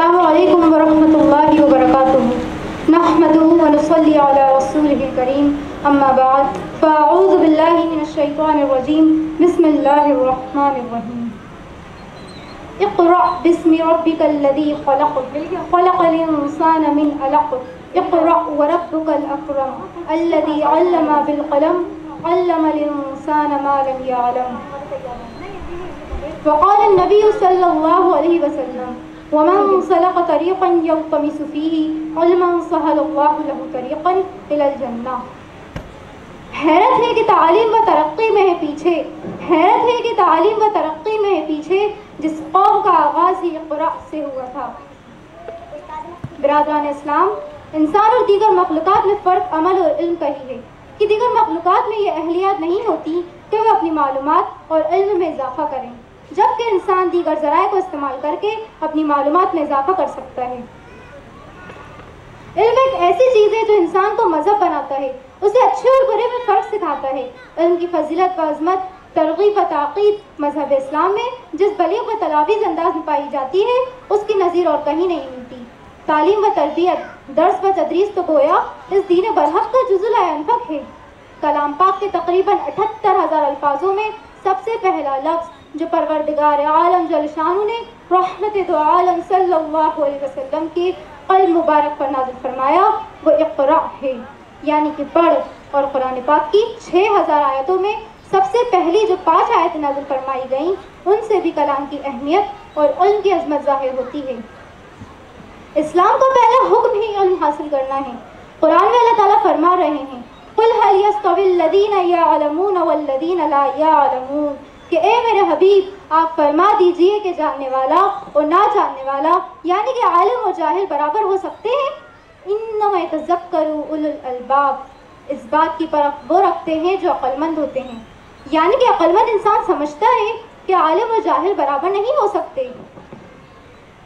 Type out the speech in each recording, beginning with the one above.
السلام علیکم ورحمۃ اللہ وبرکاتہ نحمدہ ونصلی علی رسولہ الکریم اما بعد فاعوذ باللہ من الشیطان الرجیم بسم اللہ الرحمن الرحیم اقرأ باسم ربک الذی خلق خلق الانسان من علق اقرأ وربک الاکرم الذی علم بالقلم علم الانسان ما لم يعلم وقال النبی صلی اللہ علیہ وسلم ومن سلک طریقا یلتمس فیہ علما سہل اللہ لہ طریقا الی الجنہ۔ حیرت ہے کہ تعلیم و ترقی میں ہے پیچھے، حیرت ہے کہ تعلیم و ترقی میں ہے پیچھے جس قوم کا آغاز ہی اقرأ سے ہوا تھا۔ برادران اسلام، انسان اور دیگر مخلوقات میں فرق عمل اور علم کا ہی ہے کہ دیگر مخلوقات میں یہ اہلیت نہیں ہوتی کہ وہ اپنی معلومات اور علم میں اضافہ کریں، جبکہ انسان دیگر ذرائع کو استعمال کر کے اپنی معلومات میں اضافہ کر سکتا ہے۔ علم ایک ایسی چیز ہے جو انسان کو مذہب بناتا ہے، اسے اچھے اور برے میں فرق سکھاتا ہے۔ علم کی فضیلت و عظمت، ترغیب و تاکید مذہب اسلام میں جس بلیغ و تلاویز انداز میں پائی جاتی ہے اس کی نظیر اور کہیں نہیں ملتی۔ تعلیم و تربیت، درس و تدریس تو گویا اس دین برحق کا جزء لا ینفک ہے۔ کلام پاک کے تقریباً 78,000 الفاظوں میں سب سے پہلا لفظ جو پروردگار عالم جل شانہ نے رحمت دو عالم صلی اللہ علیہ وسلم کے قلب مبارک پر نازل فرمایا وہ اقرأ ہے، یعنی کہ پڑھ۔ اور قرآن پاک کی 6,000 آیتوں میں سب سے پہلی جو 5 آیتیں نازل فرمائی گئیں ان سے بھی کلام کی اہمیت اور علم کی عظمت ظاہر ہوتی ہے۔ اسلام کا پہلا حکم ہی علم حاصل کرنا ہے۔ قرآن میں اللہ تعالیٰ فرما رہے ہیں قُلْ هَلْ يَسْتَوِي الَّذِينَ يَعْلَمُونَ وَالَّذِينَ لَا يَعْلَمُونَ کہ اے میرے حبیب آپ فرما دیجئے کہ جاننے والا اور نہ جاننے والا یعنی کہ عالم اور جاہل برابر ہو سکتے ہیں۔ انما یتذکر اولو الالباب، اس بات کی پرکھ وہ رکھتے ہیں جو عقل مند ہوتے ہیں، یعنی کہ عقل مند انسان سمجھتا ہے کہ عالم اور جاہل برابر نہیں ہو سکتے۔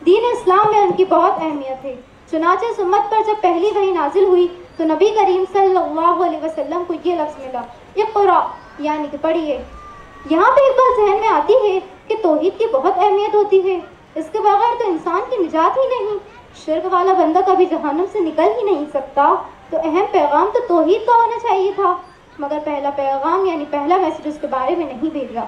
دین اسلام میں ان کی بہت اہمیت ہے، چنانچہ اس امت پر جب پہلی وحی نازل ہوئی تو نبی کریم صلی اللہ علیہ وسلم کو یہ لفظ ملا اقرأ، یعنی کہ پڑھیے۔ یہاں پہ ایک بات ذہن میں آتی ہے کہ توحید کی بہت اہمیت ہوتی ہے، اس کے بغیر تو انسان کی نجات ہی نہیں، شرک والا بندہ کبھی جہنم سے نکل ہی نہیں سکتا۔ تو اہم پیغام تو توحید کا ہونا چاہیے تھا، مگر پہلا پیغام یعنی پہلا میسج اس کے بارے میں نہیں بھیجا۔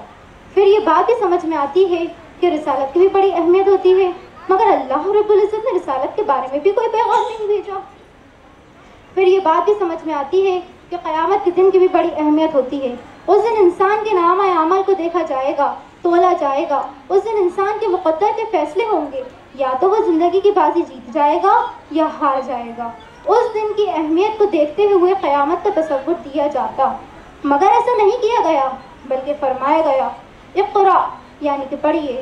پھر یہ بات بھی سمجھ میں آتی ہے کہ رسالت کی بھی بڑی اہمیت ہوتی ہے، مگر اللہ رب العزت نے رسالت کے بارے میں بھی کوئی پیغام نہیں بھیجا۔ پھر یہ بات بھی سمجھ میں آتی ہے کہ قیامت کے دن کی بھی بڑی اہمیت ہوتی ہے۔ اس دن انسان کے نامہ عمل کو دیکھا جائے گا، تولا جائے گا۔ اس دن انسان کے مقدر کے فیصلے ہوں گے، یا تو وہ زندگی کی بازی جیت جائے گا یا ہار جائے گا۔ اس دن کی اہمیت کو دیکھتے ہوئے قیامت کا تصور دیا جاتا، مگر ایسا نہیں کیا گیا، بلکہ فرمایا گیا اقرأ، یعنی کہ پڑھیے۔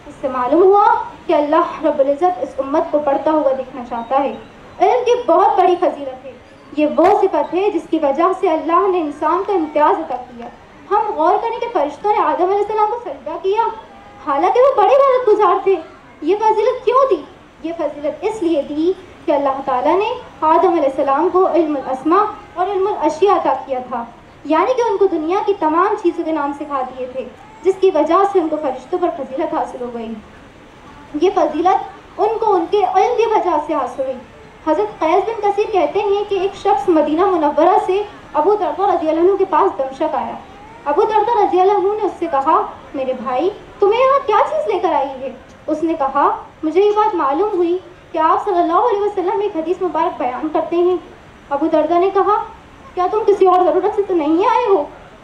اس سے معلوم ہوا کہ اللہ رب العزت اس امت کو پڑھتا ہوا دیکھنا چاہتا ہے۔ علم کی بہت بڑی فضیلت ہے، یہ وہ صفت ہے جس کی وجہ سے اللہ نے انسان کو امتیاز عطا کیا۔ ہم غور کریں کہ فرشتوں نے آدم علیہ السلام کو سجدہ کیا، حالانکہ وہ بڑے عبادت گزار تھے۔ یہ فضیلت کیوں دی؟ یہ فضیلت اس لیے دی کہ اللہ تعالیٰ نے آدم علیہ السلام کو علم الاسماء اور علم الاشیاء عطا کیا تھا، یعنی کہ ان کو دنیا کی تمام چیزوں کے نام سکھا دیے تھے، جس کی وجہ سے ان کو فرشتوں پر فضیلت حاصل ہو گئی۔ یہ فضیلت ان کو ان کے علم کی وجہ سے حاصل ہوئی۔ حضرت قیس بن کثیر کہتے ہیں کہ ایک شخص مدینہ منورہ سے ابو درداء رضی اللہ عنہ کے پاس دمشق آیا۔ ابو درداء رضی اللہ عنہ نے اس سے کہا میرے بھائی تمہیں یہاں کیا چیز لے کر آئی ہے؟ اس نے کہا مجھے یہ بات معلوم ہوئی کہ آپ صلی اللہ علیہ وسلم ایک حدیث مبارک بیان کرتے ہیں۔ ابو درداء نے کہا کیا تم کسی اور ضرورت سے تو نہیں آئے ہو؟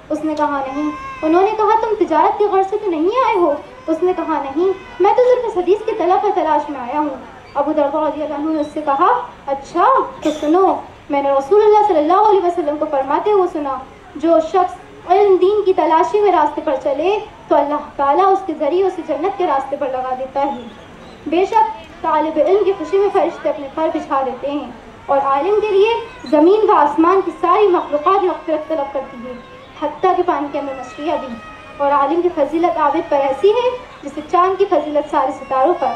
اس نے کہا نہیں۔ انہوں نے کہا تم تجارت کی غرض سے تو نہیں آئے ہو؟ اس نے کہا نہیں، میں تو صرف اس حدیث کی طلب و تلاش میں آیا ہوں۔ ابو درداء رضی اللہ عنہ نے اس سے کہا اچھا تو سنو، میں نے رسول اللہ صلی اللہ علیہ وسلم کو فرماتے ہوئے سنا جو شخص علم دین کی تلاشی میں راستے پر چلے تو اللہ تعالیٰ اس کے ذریعے اسے جنت کے راستے پر لگا دیتا ہے۔ بے شک طالب علم کی خوشی میں فرشتے اپنے پر بچھا دیتے ہیں، اور عالم کے لیے زمین و آسمان کی ساری مخلوقات مغفرت طلب کرتی ہے، حتیٰ کہ پانی کے اندر مچھلیاں بھی۔ اور عالم کی فضیلت عابد پر ایسی ہے جسے چاند کی فضیلت سارے ستاروں پر۔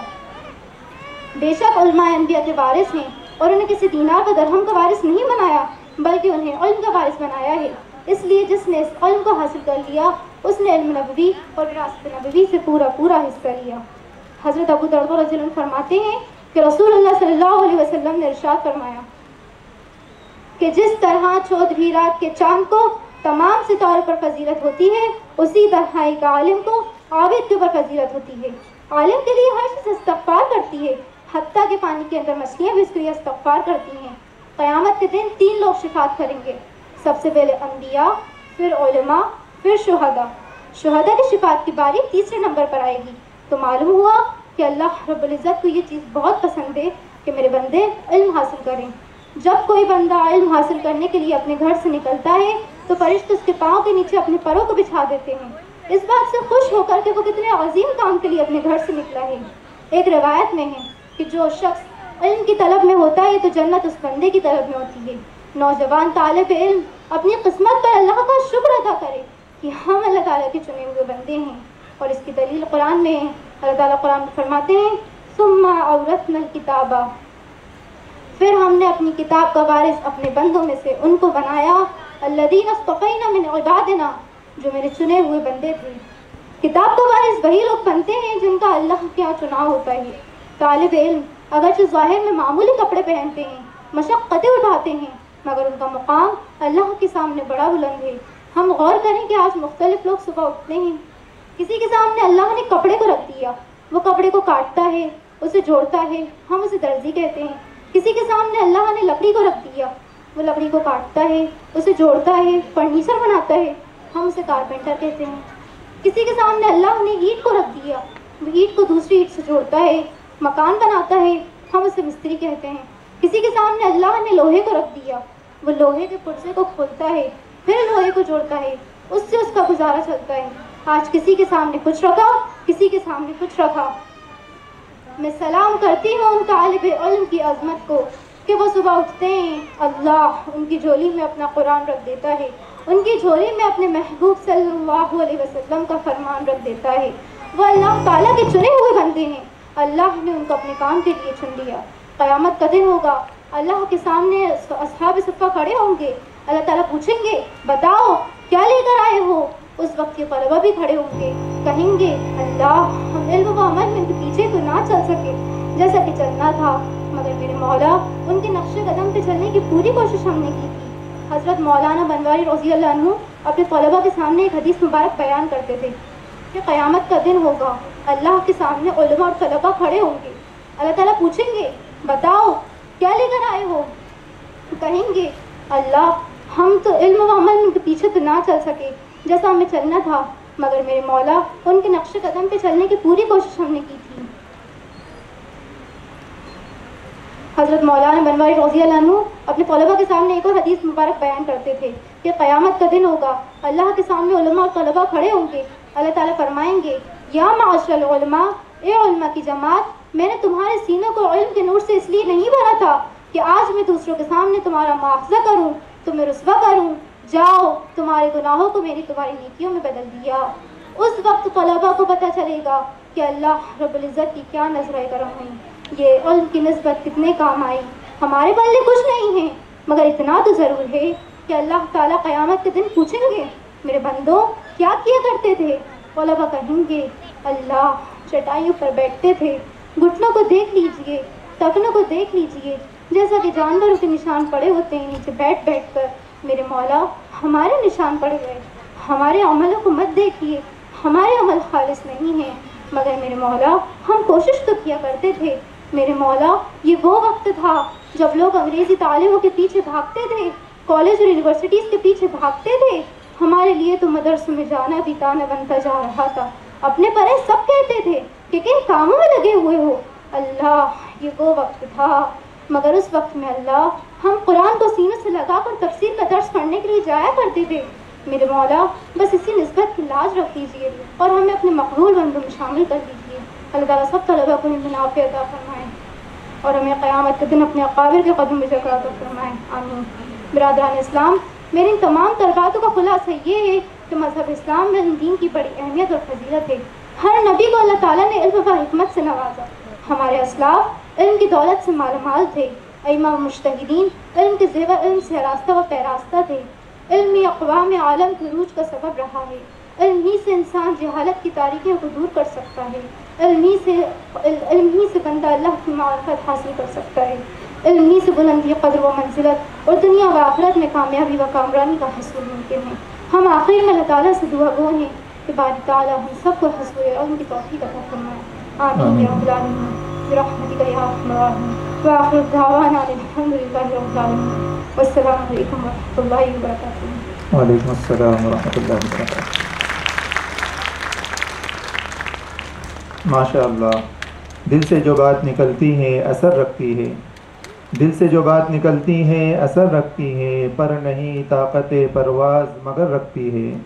بے شک علماء انبیاء کے وارث ہیں، اور انہیں کسی دینار و درہم کا وارث نہیں بنایا بلکہ انہیں علم کا وارث بنایا ہے۔ اس لیے جس نے اس علم کو حاصل کر لیا اس نے علم نبوی اور وراثت نبوی سے پورا حصہ لیا۔ حضرت ابو درداء رضی اللہ عنہ فرماتے ہیں کہ رسول اللہ صلی اللہ علیہ وسلم نے ارشاد فرمایا کہ جس طرح چودھویں رات کے چاند کو تمام ستاروں پر فضیلت ہوتی ہے، اسی طرح ایک عالم کو عابد کے اوپر فضیلت ہوتی ہے۔ عالم کے لیے ہر چیز استغفار کرتی ہے، حتیٰ کہ پانی کے اندر مچھلیاں بھی اس کے لیے استغفار کرتی ہیں۔ قیامت کے دن 3 لوگ شفاعت کریں گے، سب سے پہلے انبیاء، پھر علماء، پھر شہداء۔ شہداء کی شفاعت کی باری تیسرے نمبر پر آئے گی۔ تو معلوم ہوا کہ اللہ رب العزت کو یہ چیز بہت پسند ہے کہ میرے بندے علم حاصل کریں۔ جب کوئی بندہ علم حاصل کرنے کے لیے اپنے گھر سے نکلتا ہے تو فرشتے اس کے پاؤں کے نیچے اپنے پروں کو بچھا دیتے ہیں، اس بات سے خوش ہو کر کہ وہ کتنے عظیم کام کے لیے اپنے گھر سے نکلا ہے۔ ایک روایت میں ہے کہ جو شخص علم کی طلب میں ہوتا ہے تو جنت اس بندے کی طلب میں ہوتی ہے۔ نوجوان طالب علم اپنی قسمت پر اللہ کا شکر ادا کرے کہ ہم اللہ تعالیٰ کے چنے ہوئے بندے ہیں، اور اس کی دلیل قرآن میں ہے۔ اللہ تعالیٰ قرآن میں فرماتے ہیں ثم اورثنا الکتاب، پھر ہم نے اپنی کتاب کا وارث اپنے بندوں میں سے ان کو بنایا، الذین اصطفینا من عبادنا، جو میرے چنے ہوئے بندے تھے۔ کتاب کا وارث وہی لوگ بنتے ہیں جن کا اللہ کے یہاں چناؤ ہوتا ہے۔ طالب علم اگرچہ ظاہر میں معمولی کپڑے پہنتے ہیں، مشقتیں اٹھاتے ہیں، مگر ان کا مقام اللہ کے سامنے بڑا بلند ہے۔ ہم غور کریں کہ آج مختلف لوگ صبح اٹھتے ہیں، کسی کے سامنے اللہ نے کپڑے کو رکھ دیا، وہ کپڑے کو کاٹتا ہے، اسے جوڑتا ہے، ہم اسے درزی کہتے ہیں۔ کسی کے سامنے اللہ نے لکڑی کو رکھ دیا، وہ لکڑی کو کاٹتا ہے، اسے جوڑتا ہے، فرنیچر بناتا ہے، ہم اسے کارپینٹر کہتے ہیں۔ کسی کے سامنے اللہ نے اینٹ کو رکھ دیا، وہ اینٹ کو دوسری اینٹ سے جوڑتا ہے، مکان بناتا ہے، ہم اسے مستری کہتے ہیں۔ کسی کے سامنے اللہ نے لوہے کو رکھ دیا، وہ لوہے کے پرزے کو کھولتا ہے، پھر لوہے کو جوڑتا ہے، اس سے اس کا گزارا چلتا ہے۔ آج کسی کے سامنے کچھ رکھا، کسی کے سامنے کچھ رکھا۔ میں سلام کرتی ہوں ان طالب علم کی عظمت کو کہ وہ صبح اٹھتے ہیں، اللہ ان کی جھولی میں اپنا قرآن رکھ دیتا ہے، ان کی جھولی میں اپنے محبوب صلی اللہ علیہ وسلم کا فرمان رکھ دیتا ہے۔ وہ اللہ تعالیٰ کے چنے ہوئے بندے ہیں، اللہ نے ان کو اپنے کام کے لیے چن لیا۔ قیامت کا دن ہوگا، اللہ کے سامنے اصحاب صفہ کھڑے ہوں گے، اللہ تعالیٰ پوچھیں گے بتاؤ کیا لے کر آئے ہو؟ اس وقت کے طلبہ بھی کھڑے ہوں گے، کہیں گے اللہ ہم علم و عمل میں ان کے پیچھے تو نہ چل سکے جیسا کہ چلنا تھا، مگر میرے مولا ان کے نقش قدم پہ چلنے کی پوری کوشش ہم نے کی تھی۔ حضرت مولانا بنواری رضی اللہ عنہ اپنے طلبہ کے سامنے ایک حدیث مبارک بیان کرتے تھے کہ قیامت کا دن ہوگا، اللہ کے سامنے علماء اور طلبہ کھڑے ہوں گے، اللہ تعالیٰ پوچھیں گے بتاؤ کیا لے کر آئے ہو؟ کہیں گے اللہ ہم تو علم و عمل ان کے پیچھے تو نہ چل سکے جیسا ہمیں چلنا تھا، مگر میرے مولا ان کے نقش قدم پہ چلنے کی پوری کوشش ہم نے کی تھی۔ حضرت مولانا بنواری رضی اللہ عنہ اپنے طلبہ کے سامنے ایک اور حدیث مبارک بیان کرتے تھے کہ قیامت کا دن ہوگا، اللہ کے سامنے علماء اور طلبہ کھڑے ہوں گے، اللہ تعالیٰ فرمائیں گے یا معاشر العلماء، اے علماء کی جماعت، میں نے تمہارے سینوں کو علم کے نور سے اس لیے نہیں بھرا تھا کہ آج میں دوسروں کے سامنے تمہارا مواخذہ کروں، تمہیں رسوا کروں، جاؤ تمہارے گناہوں کو میں نے تمہاری نیکیوں میں بدل دیا۔ اس وقت طلبہ کو پتہ چلے گا کہ اللہ رب العزت کی کیا نظر کرم ہوئی، یہ علم کی نسبت کتنے کام آئی۔ ہمارے پلے کچھ نہیں ہے، مگر اتنا تو ضرور ہے کہ اللہ تعالیٰ قیامت کے دن پوچھیں گے میرے بندوں کیا کیا کرتے تھے؟ طلبہ کہیں گے اللہ چٹائیوں پر بیٹھتے تھے، گھٹنوں کو دیکھ لیجئے، ٹخنوں کو دیکھ لیجئے، جیسا کہ جانوروں کے نشان پڑے ہوتے ہیں نیچے بیٹھ بیٹھ کر۔ میرے مولا ہمارے نشان پڑے ہوئے، ہمارے عملوں کو مت دیکھیے، ہمارے عمل خالص نہیں ہیں، مگر میرے مولا ہم کوشش تو کیا کرتے تھے۔ میرے مولا یہ وہ وقت تھا جب لوگ انگریزی تعلیموں کے پیچھے بھاگتے تھے، کالج اور یونیورسٹیز کے پیچھے بھاگتے تھے، ہمارے لیے تو مدرسوں میں جانا بھی تانا بنتا جا رہا تھا۔ اپنے پرے سب کہتے تھے کہ کن کاموں میں لگے ہوئے ہو، اللہ یہ وہ وقت تھا، مگر اس وقت میں اللہ ہم قرآن کو سینے سے لگا کر تفسیر کا درس پڑھنے کے لیے جایا کرتے تھے۔ میرے مولا بس اسی نسبت کی لاج رکھ دیجیے اور ہمیں اپنے مقبول بندوں میں شامل کر دیجیے۔ اللہ تعالیٰ سب طلبہ کو منافع عطا فرمائیں اور ہمیں قیامت کے دن اپنے اقابر کے قدم میں جگہ عطا فرمائیں، آمین۔ برادران اسلام، میری ان تمام طلباتوں کا خلاصہ یہ ہے کہ مذہب اسلام میں دین کی بڑی اہمیت اور فضیلت ہے۔ ہر نبی کو اللہ تعالیٰ نے علم و حکمت سے نوازا، ہمارے اسلاف علم کی دولت سے مالا مال تھے، ائمہ و مجتہدین علم کے زیور علم سے آراستہ و پیراستہ تھے، علمی اقوام عالم کے عروج کا سبب رہا ہے، علم ہی سے انسان جہالت کی تاریکیوں کو دور کر سکتا ہے۔ علم ہی سے بندہ اللہ کی معرفت حاصل کر سکتا ہے، علم ہی سے بلندی قدر و منزلت اور دنیا و آخرت میں کامیابی و کامرانی کا حصول ممکن ہے۔ ہم آخر میں اللہ تعالیٰ سے دعا گو ہیں کہ باری تعالیٰ ہم سب کو حصول علم کی توفیق عطا فرمائے، آمین یا رب العالمین برحمتک یا ارحم الراحمین، وآخر دعوانا الحمد للہ رب العالمین، والسلام علیکم ورحمۃ اللہ وبرکاتہ۔ وعلیکم السلام ورحمۃ اللہ وبرکاتہ۔ ماشاء اللہ، دل سے جو بات نکلتی ہے اثر رکھتی ہے، دل سے جو بات نکلتی ہے اثر رکھتی ہے، پر نہیں طاقت پرواز مگر رکھتی ہے۔